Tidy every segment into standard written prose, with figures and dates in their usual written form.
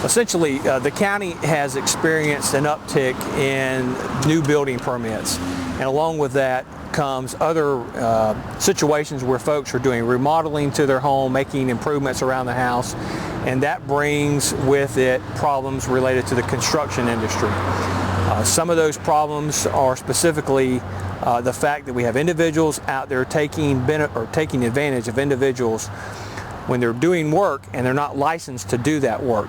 Essentially, the county has experienced an uptick in new building permits, and along with that comes other situations where folks are doing remodeling to their home, making improvements around the house, and that brings with it problems related to the construction industry. Some of those problems are specifically the fact that we have individuals out there taking advantage of individuals when they're doing work and they're not licensed to do that work.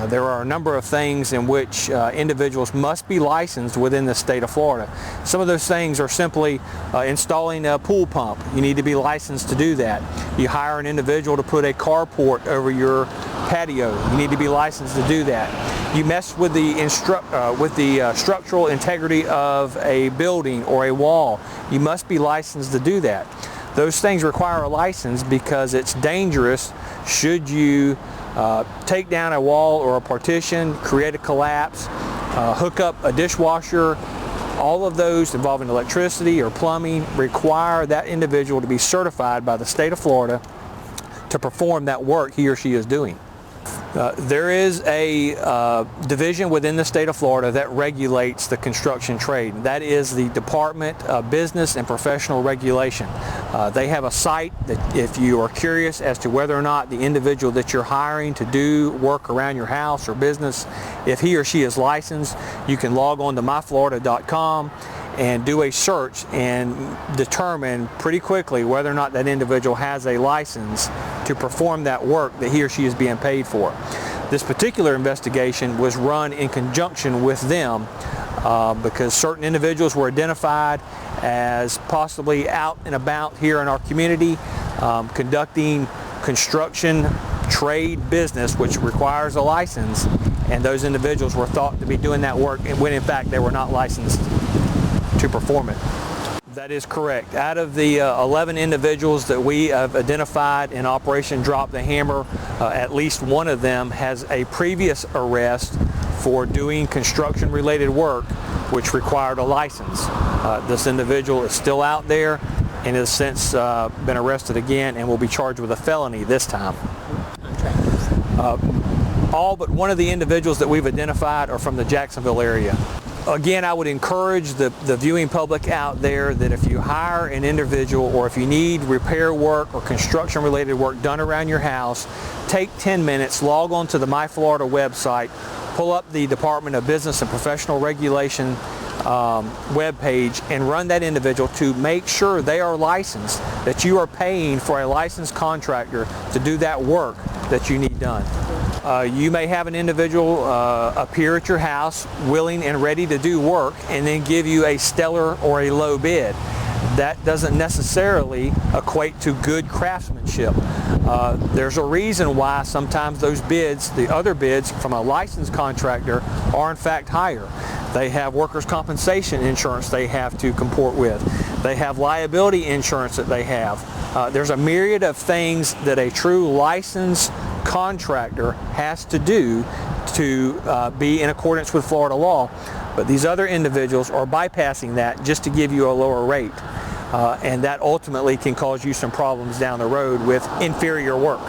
There are a number of things in which individuals must be licensed within the state of Florida. Some of those things are simply installing a pool pump. You need to be licensed to do that. You hire an individual to put a carport over your patio. You need to be licensed to do that. You mess with the structural integrity of a building or a wall. You must be licensed to do that. Those things require a license because it's dangerous should you take down a wall or a partition, create a collapse, hook up a dishwasher. All of those involving electricity or plumbing require that individual to be certified by the state of Florida to perform that work he or she is doing. There is a division within the state of Florida that regulates the construction trade. That is the Department of Business and Professional Regulation. They have a site that if you are curious as to whether or not the individual that you're hiring to do work around your house or business, if he or she is licensed, you can log on to myflorida.com and do a search and determine pretty quickly whether or not that individual has a license to perform that work that he or she is being paid for. This particular investigation was run in conjunction with them because certain individuals were identified as possibly out and about here in our community conducting construction trade business, which requires a license, and those individuals were thought to be doing that work when in fact they were not licensed to perform it. That is correct. Out of the 11 individuals that we have identified in Operation Drop the Hammer, at least one of them has a previous arrest for doing construction-related work which required a license. This individual is still out there and has since been arrested again and will be charged with a felony this time. All but one of the individuals that we've identified are from the Jacksonville area. Again, I would encourage the viewing public out there that if you hire an individual or if you need repair work or construction related work done around your house, take 10 minutes, log on to the My Florida website, pull up the Department of Business and Professional Regulation webpage and run that individual to make sure they are licensed, that you are paying for a licensed contractor to do that work that you need done. You may have an individual appear at your house willing and ready to do work and then give you a stellar or a low bid. That doesn't necessarily equate to good craftsmanship. There's a reason why sometimes those bids, the other bids from a licensed contractor, are in fact higher. They have workers' compensation insurance they have to comport with. They have liability insurance that they have. There's a myriad of things that a true licensed contractor has to do to be in accordance with Florida law, but these other individuals are bypassing that just to give you a lower rate, and that ultimately can cause you some problems down the road with inferior work.